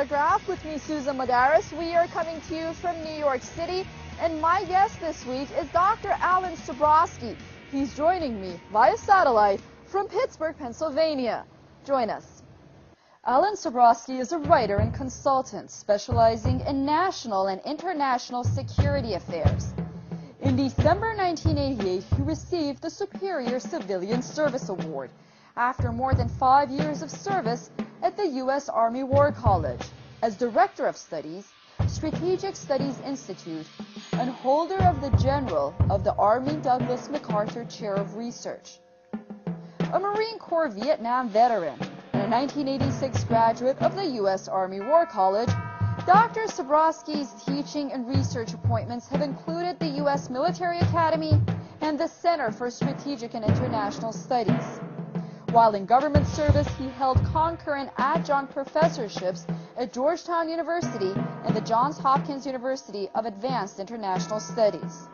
Autograph with me, Susan Madaris. We are coming to you from New York City, and my guest this week is Dr. Alan Sabrowski. He's joining me via satellite from Pittsburgh, Pennsylvania. Join us. Alan Sabrowski is a writer and consultant specializing in national and international security affairs. In December 1988, he received the Superior Civilian Service Award after more than 5 years of service at the U.S. Army War College as Director of Studies, Strategic Studies Institute, and holder of the General of the Army Douglas MacArthur Chair of Research. A Marine Corps Vietnam veteran and a 1986 graduate of the U.S. Army War College, Dr. Sabrowski's teaching and research appointments have included the U.S. Military Academy and the Center for Strategic and International Studies. While in government service, he held concurrent adjunct professorships at Georgetown University and the Johns Hopkins University of Advanced International Studies.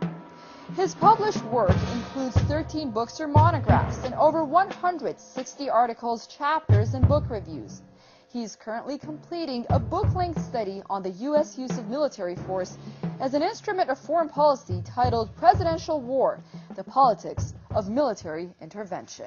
His published work includes 13 books or monographs and over 160 articles, chapters, and book reviews. He is currently completing a book-length study on the U.S. use of military force as an instrument of foreign policy titled Presidential War: The Politics of Military Intervention.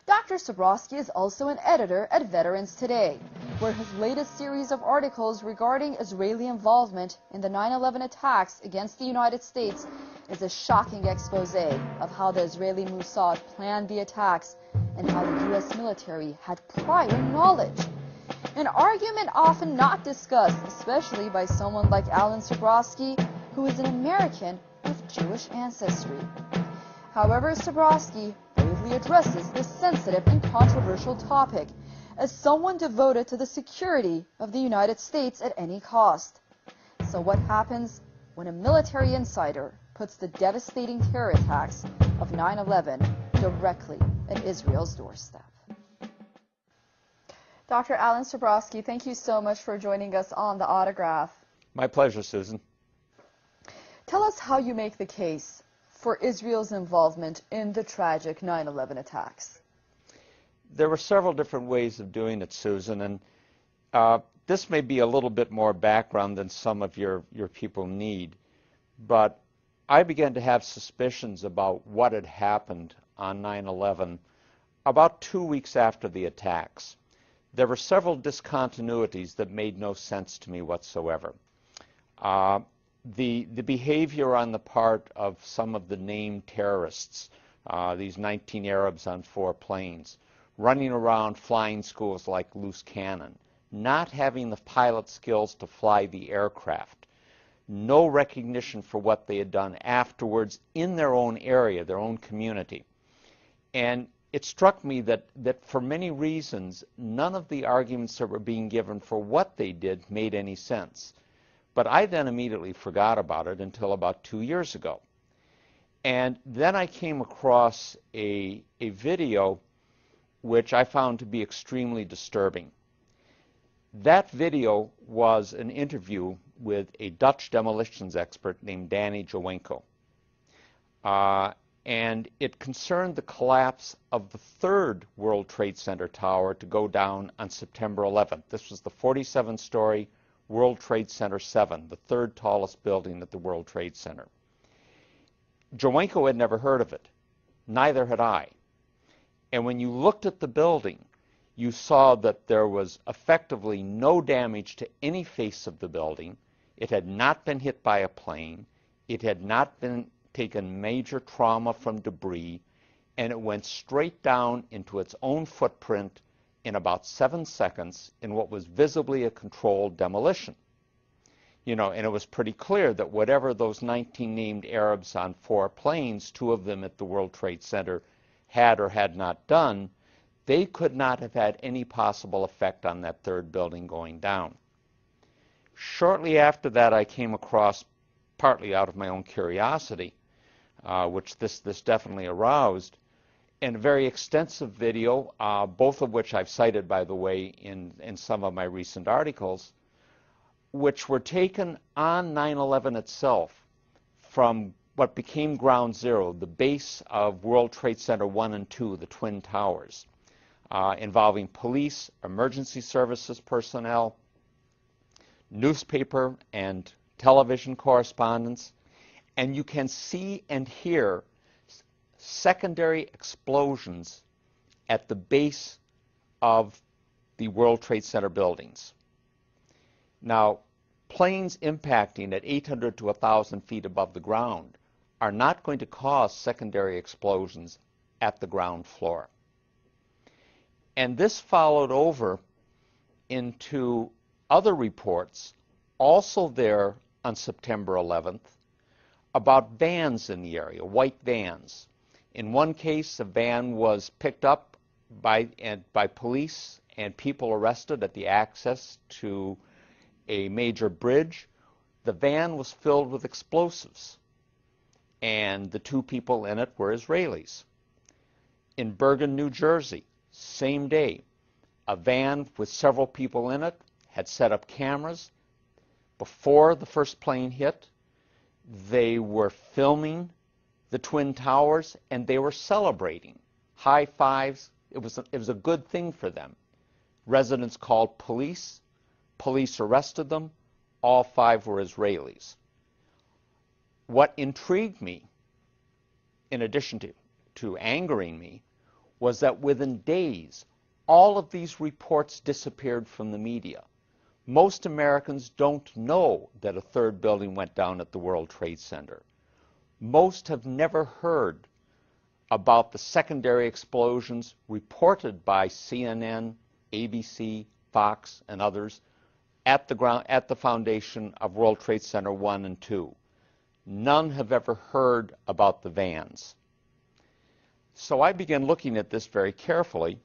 Dr. Sabrowski is also an editor at Veterans Today, where his latest series of articles regarding Israeli involvement in the 9/11 attacks against the United States is a shocking expose of how the Israeli Mossad planned the attacks and how the U.S. military had prior knowledge. An argument often not discussed, especially by someone like Alan Sabrowski, who is an American with Jewish ancestry. However, Sabrowski bravely addresses this sensitive and controversial topic as someone devoted to the security of the United States at any cost. So what happens when a military insider puts the devastating terror attacks of 9/11 directly at Israel's doorstep? Dr. Alan Sabrowski, thank you so much for joining us on The Autograph. My pleasure, Susan. Tell us how you make the case for Israel's involvement in the tragic 9/11 attacks. There were several different ways of doing it, Susan, and this may be a little bit more background than some of your people need, but I began to have suspicions about what had happened on 9/11 about 2 weeks after the attacks. There were several discontinuities that made no sense to me whatsoever. The behavior on the part of some of the named terrorists, these 19 Arabs on 4 planes, running around flying schools like loose cannon, not having the pilot skills to fly the aircraft, no recognition for what they had done afterwards in their own area, their own community. And it struck me that for many reasons, none of the arguments that were being given for what they did made any sense. But I then immediately forgot about it until about 2 years ago. And then I came across a video which I found to be extremely disturbing. That video was an interview with a Dutch demolitions expert named Danny Jowenko. And it concerned the collapse of the 3rd World Trade Center tower to go down on September 11th. This was the 47-story World Trade Center 7, the 3rd tallest building at the World Trade Center. Jowenko had never heard of it. Neither had I. And when you looked at the building, you saw that there was effectively no damage to any face of the building. It had not been hit by a plane. It had not been taken major trauma from debris, and it went straight down into its own footprint in about 7 seconds in what was visibly a controlled demolition. You know, and it was pretty clear that whatever those 19 named Arabs on 4 planes, 2 of them at the World Trade Center, had or had not done, they could not have had any possible effect on that 3rd building going down. Shortly after that, I came across, partly out of my own curiosity, which this definitely aroused, and a very extensive video, both of which I've cited, by the way, in some of my recent articles, which were taken on 9/11 itself from what became Ground Zero, the base of World Trade Center 1 and 2, the Twin Towers, involving police, emergency services personnel, newspaper and television correspondence, and you can see and hear secondary explosions at the base of the World Trade Center buildings. Now, planes impacting at 800 to 1,000 feet above the ground are not going to cause secondary explosions at the ground floor. And this followed over into other reports, also there on September 11th, about vans in the area, white vans. In one case, a van was picked up by police and people arrested at the access to a major bridge. The van was filled with explosives, and the two people in it were Israelis. In Bergen, New Jersey, same day, a van with several people in it had set up cameras. Before the first plane hit, they were filming the Twin Towers, and they were celebrating. High fives. It was a good thing for them. Residents called police. Police arrested them. All 5 were Israelis. What intrigued me, in addition to angering me, was that within days, all of these reports disappeared from the media. Most Americans don't know that a third building went down at the World Trade Center. Most have never heard about the secondary explosions reported by CNN, ABC, Fox, and others at the foundation of World Trade Center 1 and 2. None have ever heard about the vans. So I began looking at this very carefully,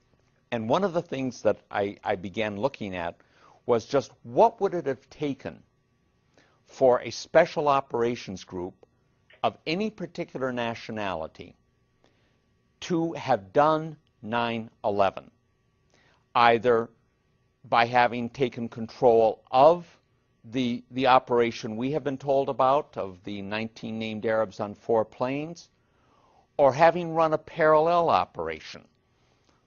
and one of the things that I began looking at was just what would it have taken for a special operations group of any particular nationality to have done 9/11, either by having taken control of the operation we have been told about, of the 19 named Arabs on 4 planes, or having run a parallel operation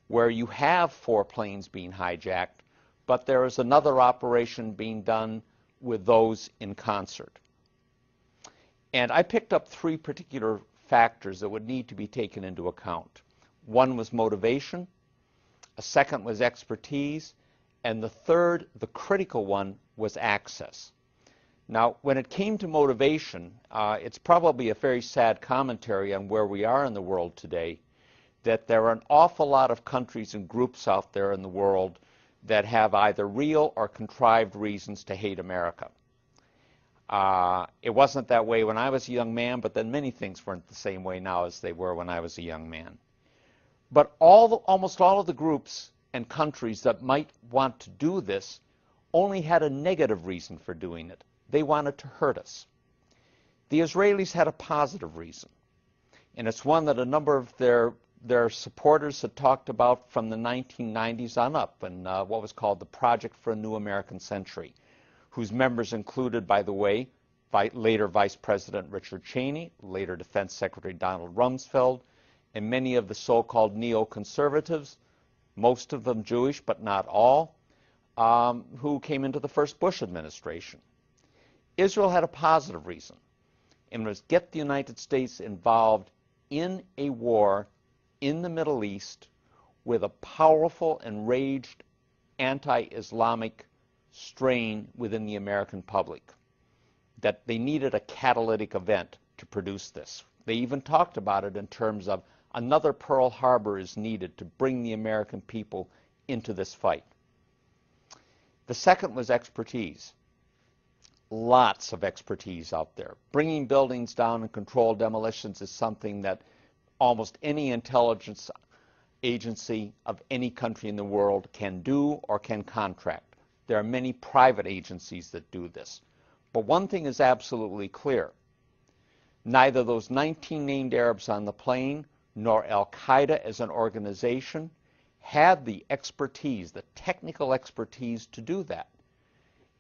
where you have 4 planes being hijacked, but there is another operation being done with those in concert. And I picked up 3 particular factors that would need to be taken into account. One was motivation, a second was expertise, and the third, the critical one, was access. Now, when it came to motivation, it's probably a very sad commentary on where we are in the world today, that there are an awful lot of countries and groups out there in the world that have either real or contrived reasons to hate America. It wasn't that way when I was a young man, but then many things weren't the same way now as they were when I was a young man. But almost all of the groups and countries that might want to do this only had a negative reason for doing it. They wanted to hurt us. The Israelis had a positive reason, and it's one that a number of their supporters had talked about from the 1990s on up, and what was called the Project for a New American Century, whose members included, by the way, later Vice President Richard Cheney, later Defense Secretary Donald Rumsfeld, and many of the so-called neoconservatives, most of them Jewish but not all, who came into the first Bush administration. Israel had a positive reason, and was get the United States involved in a war in the Middle East with a powerful, enraged, anti-Islamic strain within the American public, that they needed a catalytic event to produce this. They even talked about it in terms of another Pearl Harbor is needed to bring the American people into this fight. The second was expertise. Lots of expertise out there. Bringing buildings down and controlled demolitions is something that almost any intelligence agency of any country in the world can do or can contract. There are many private agencies that do this. But one thing is absolutely clear. Neither those 19 named Arabs on the plane nor Al-Qaeda as an organization had the expertise, the technical expertise to do that.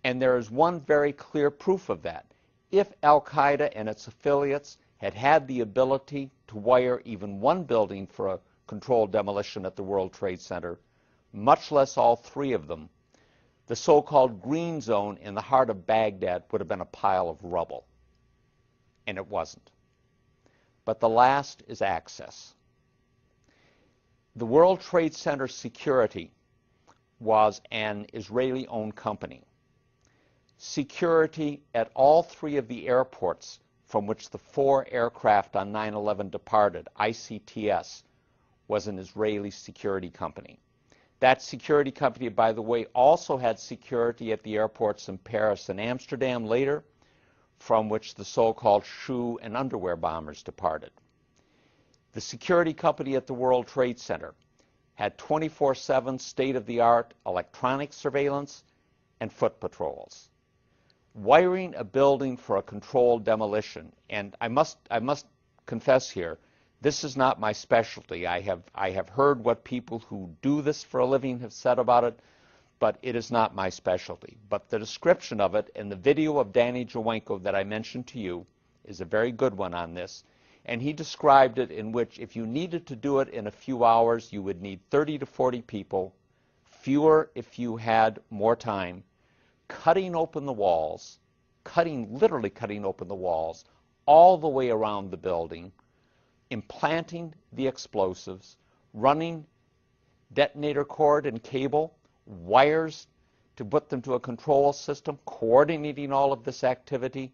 And there is one very clear proof of that. If Al-Qaeda and its affiliates had had the ability to wire even one building for a controlled demolition at the World Trade Center, much less all 3 of them, the so-called green zone in the heart of Baghdad would have been a pile of rubble. And it wasn't. But the last is access. The World Trade Center security was an Israeli-owned company. Security at all three of the airports from which the 4 aircraft on 9/11 departed, ICTS, was an Israeli security company. That security company, by the way, also had security at the airports in Paris and Amsterdam later, from which the so-called shoe and underwear bombers departed. The security company at the World Trade Center had 24/7 state-of-the-art electronic surveillance and foot patrols. Wiring a building for a controlled demolition, and I must confess here, this is not my specialty. I have heard what people who do this for a living have said about it, but it is not my specialty. But the description of it in the video of Danny Jawenko that I mentioned to you is a very good one on this. And he described it in which if you needed to do it in a few hours, you would need 30 to 40 people, fewer if you had more time, cutting open the walls, literally cutting open the walls, all the way around the building, implanting the explosives, running detonator cord and cable, wires to put them to a control system, coordinating all of this activity.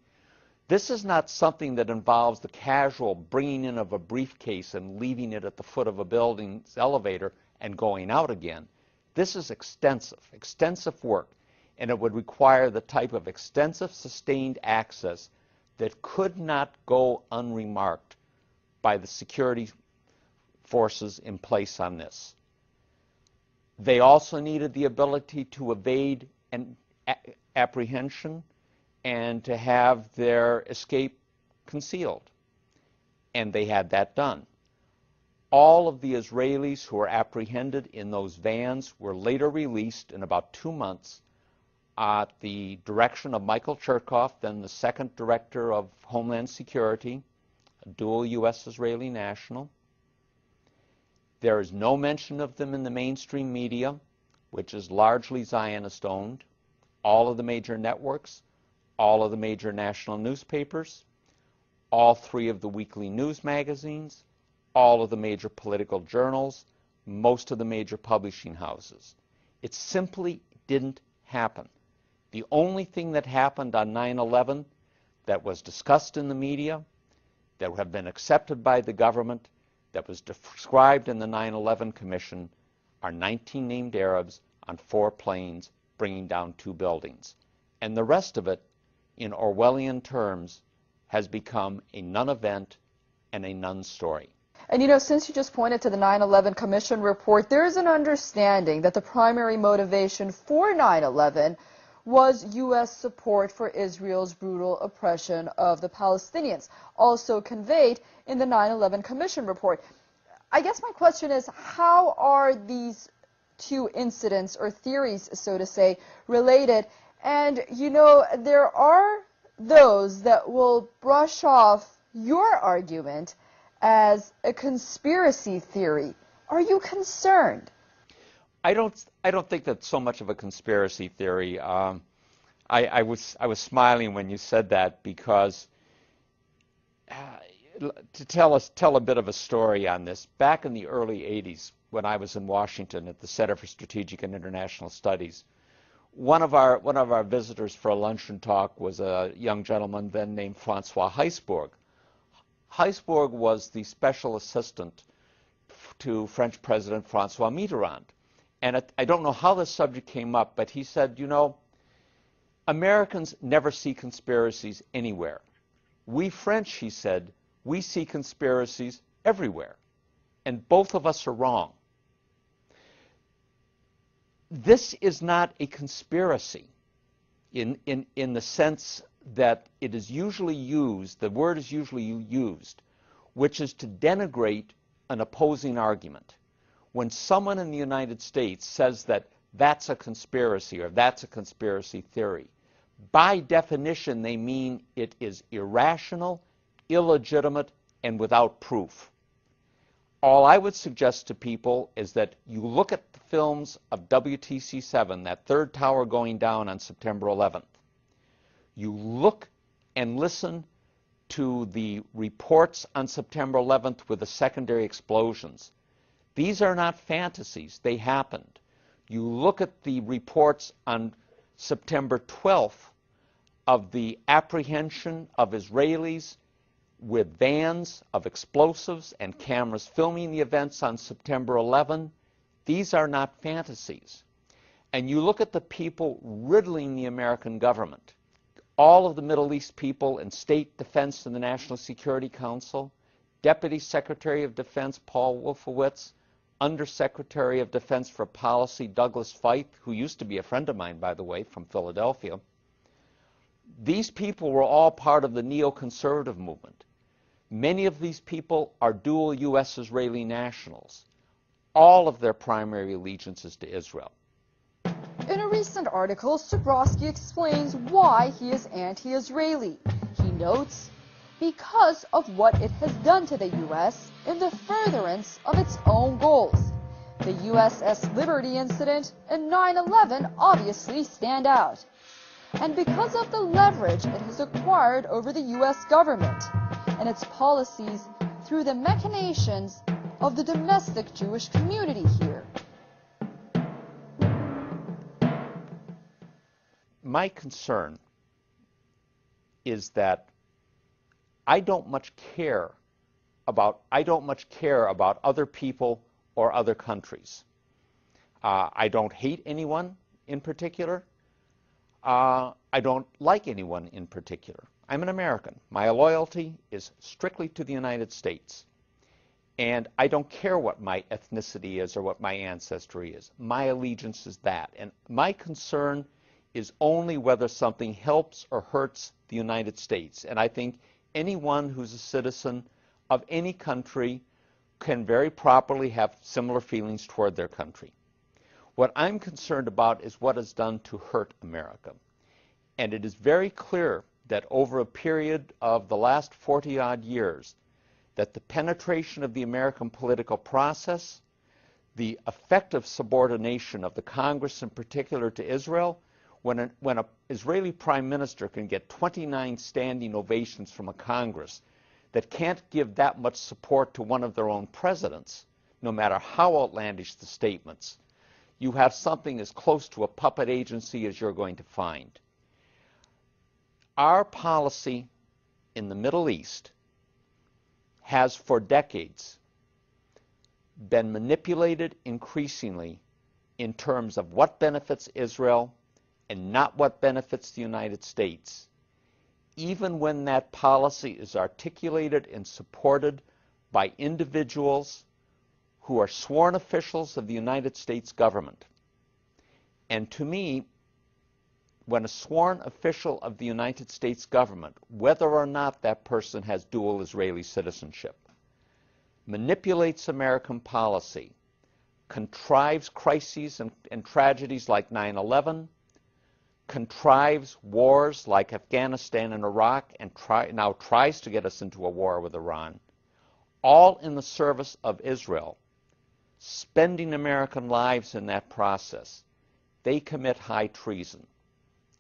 This is not something that involves the casual bringing in of a briefcase and leaving it at the foot of a building's elevator and going out again. This is extensive work, and it would require the type of extensive sustained access that could not go unremarked by the security forces in place on this. They also needed the ability to evade an apprehension and to have their escape concealed. And they had that done. All of the Israelis who were apprehended in those vans were later released in about 2 months at the direction of Michael Chertoff, then the second director of Homeland Security, a dual U.S.-Israeli national. There is no mention of them in the mainstream media, which is largely Zionist-owned. All of the major networks, all of the major national newspapers, all 3 of the weekly news magazines, all of the major political journals, most of the major publishing houses. It simply didn't happen. The only thing that happened on 9/11 that was discussed in the media, that have been accepted by the government, that was described in the 9/11 Commission, are 19 named Arabs on 4 planes bringing down 2 buildings. And the rest of it, in Orwellian terms, has become a non-event and a non-story. And you know, since you just pointed to the 9/11 Commission report, there is an understanding that the primary motivation for 9/11 was U.S. support for Israel's brutal oppression of the Palestinians, also conveyed in the 9/11 Commission report. I guess my question is, how are these 2 incidents or theories, so to say, related? And, you know, there are those that will brush off your argument as a conspiracy theory. Are you concerned? I don't think that's so much of a conspiracy theory. I was smiling when you said that, because to tell a bit of a story on this, back in the early 80s when I was in Washington at the Center for Strategic and International Studies, one of our visitors for a luncheon talk was a young gentleman then named Francois Heisbourg. Heisbourg was the special assistant to French President Francois Mitterrand. And I don't know how this subject came up, but he said, you know, Americans never see conspiracies anywhere. We French, he said, we see conspiracies everywhere. And both of us are wrong. This is not a conspiracy in the sense that it is usually used, the word is usually used, which is to denigrate an opposing argument. When someone in the United States says that that's a conspiracy or that's a conspiracy theory, by definition they mean it is irrational, illegitimate, and without proof. all I would suggest to people is that you look at the films of WTC-7, that third tower going down on September 11th. You look and listen to the reports on September 11th with the secondary explosions. These are not fantasies. They happened. You look at the reports on September 12th of the apprehension of Israelis with vans of explosives and cameras filming the events on September 11. These are not fantasies. And you look at the people riddling the American government, all of the Middle East people in State Defense and the National Security Council, Deputy Secretary of Defense Paul Wolfowitz, Undersecretary of Defense for Policy Douglas Feith, who used to be a friend of mine, by the way, from Philadelphia. These people were all part of the neoconservative movement. Many of these people are dual U.S.-Israeli nationals. All of their primary allegiance is to Israel. In a recent article, Strawman explains why he is anti-Israeli. He notes, because of what it has done to the U.S. in the furtherance of its own goals. The USS Liberty incident and 9/11 obviously stand out. And because of the leverage it has acquired over the U.S. government and its policies through the machinations of the domestic Jewish community here. My concern is that I don't much care about other people or other countries. I don't hate anyone in particular. I don't like anyone in particular. I'm an American. My loyalty is strictly to the United States. And I don't care what my ethnicity is or what my ancestry is. My allegiance is that. And my concern is only whether something helps or hurts the United States. And I think anyone who's a citizen of any country can very properly have similar feelings toward their country. What I'm concerned about is what is done to hurt America. And it is very clear that over a period of the last 40-odd years, that the penetration of the American political process, the effective subordination of the Congress in particular to Israel, when an Israeli prime minister can get 29 standing ovations from a Congress that can't give that much support to one of their own presidents, no matter how outlandish the statements, you have something as close to a puppet agency as you're going to find. Our policy in the Middle East has for decades been manipulated increasingly in terms of what benefits Israel and not what benefits the United States, even when that policy is articulated and supported by individuals who are sworn officials of the United States government. And to me, when a sworn official of the United States government, whether or not that person has dual Israeli citizenship, manipulates American policy, contrives crises and tragedies like 9/11, contrives wars like Afghanistan and Iraq, and now tries to get us into a war with Iran, all in the service of Israel, spending American lives in that process, they commit high treason,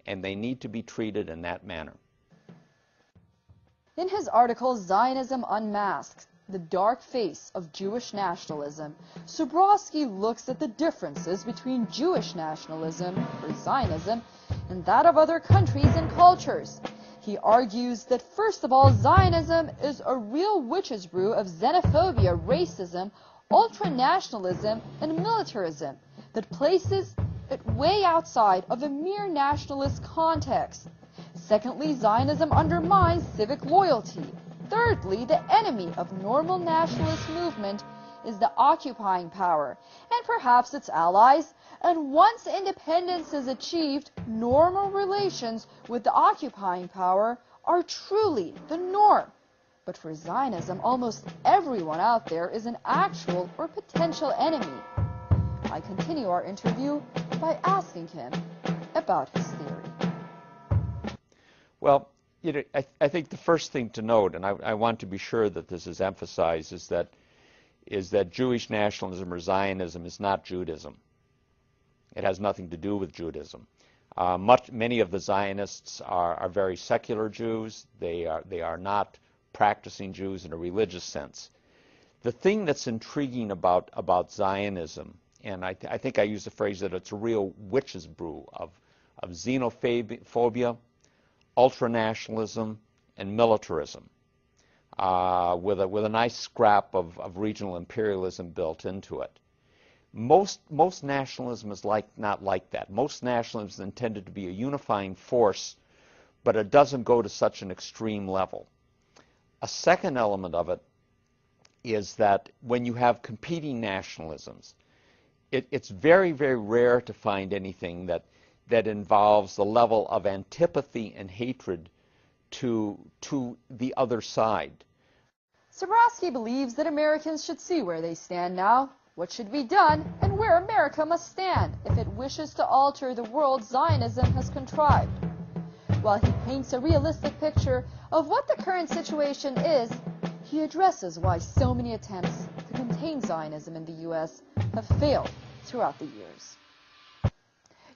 and they need to be treated in that manner. In his article, Zionism Unmasked, The Dark Face of Jewish Nationalism, Strawman looks at the differences between Jewish nationalism, or Zionism, and that of other countries and cultures. He argues that, first of all, Zionism is a real witch's brew of xenophobia, racism, ultranationalism, and militarism that places it way outside of a mere nationalist context. Secondly, Zionism undermines civic loyalty. Thirdly, the enemy of normal nationalist movement is the occupying power, and perhaps its allies, and once independence is achieved, normal relations with the occupying power are truly the norm. But for Zionism, almost everyone out there is an actual or potential enemy. I continue our interview by asking him about his theory. Well, I think the first thing to note, and I want to be sure that this is emphasized, is that is that Jewish nationalism or Zionism is not Judaism. It has nothing to do with Judaism. Many of the Zionists are very secular Jews. They are not practicing Jews in a religious sense. The thing that's intriguing about Zionism, and I think I use the phrase that it's a real witch's brew of xenophobia, ultranationalism, and militarism, with a nice scrap of regional imperialism built into it. Most nationalism is not like that. Most nationalism is intended to be a unifying force, but it doesn't go to such an extreme level. A second element of it is that when you have competing nationalisms, it's very, very rare to find anything that involves the level of antipathy and hatred to the other side. Sobrowski believes that Americans should see where they stand now, what should be done, and where America must stand if it wishes to alter the world Zionism has contrived. While he paints a realistic picture of what the current situation is, he addresses why so many attempts to contain Zionism in the U.S. have failed throughout the years.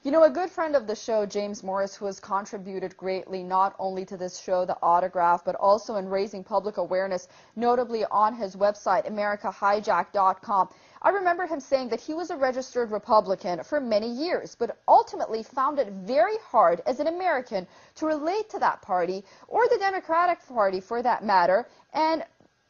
You know, a good friend of the show, James Morris, who has contributed greatly not only to this show, The Autograph, but also in raising public awareness, notably on his website, AmericaHijacked.com. I remember him saying that he was a registered Republican for many years, but ultimately found it very hard as an American to relate to that party, or the Democratic Party for that matter, and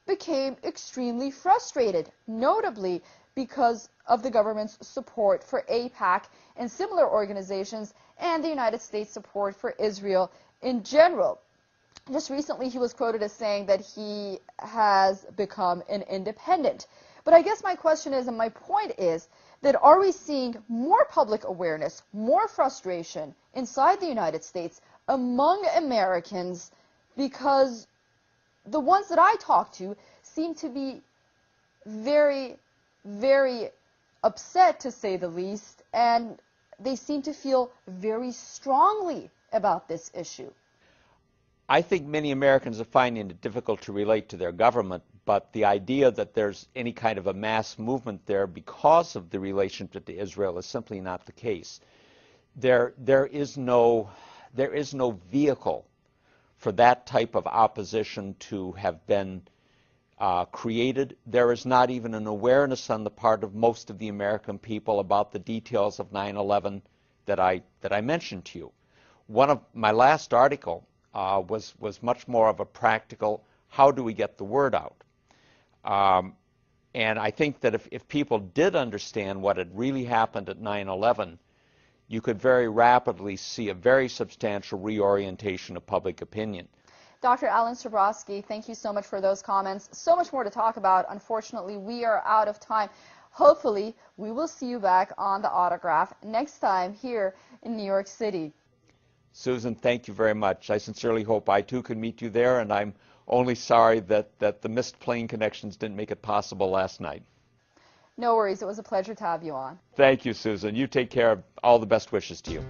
became extremely frustrated, notably because of the government's support for AIPAC and similar organizations and the United States support for Israel in general. Just recently he was quoted as saying that he has become an independent. But I guess my question is, and my point is, that are we seeing more public awareness, more frustration inside the United States among Americans, because the ones that I talk to seem to be very, very upset, to say the least, and they seem to feel very strongly about this issue. I think many Americans are finding it difficult to relate to their government, but the idea that there's any kind of a mass movement there because of the relationship to Israel is simply not the case. There is no vehicle for that type of opposition to have been created. There is not even an awareness on the part of most of the American people about the details of 9/11 that I mentioned to you. One of my last article was much more of a practical, how do we get the word out? And I think that if people did understand what had really happened at 9/11, you could very rapidly see a very substantial reorientation of public opinion. Dr. Alan Sobrowski, thank you so much for those comments. So much more to talk about. Unfortunately, we are out of time. Hopefully, we will see you back on The Autograph next time here in New York City. Susan, thank you very much. I sincerely hope I too can meet you there, and I'm only sorry that the missed plane connections didn't make it possible last night. No worries. It was a pleasure to have you on. Thank you, Susan. You take care. All the best wishes to you.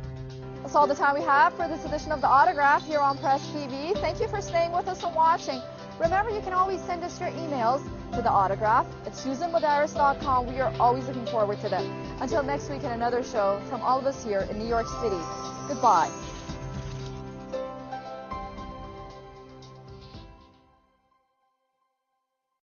That's all the time we have for this edition of The Autograph here on Press TV. Thank you for staying with us and watching. Remember, you can always send us your emails to The Autograph at SusanMadaris.com. We are always looking forward to them. Until next week in another show from all of us here in New York City. Goodbye.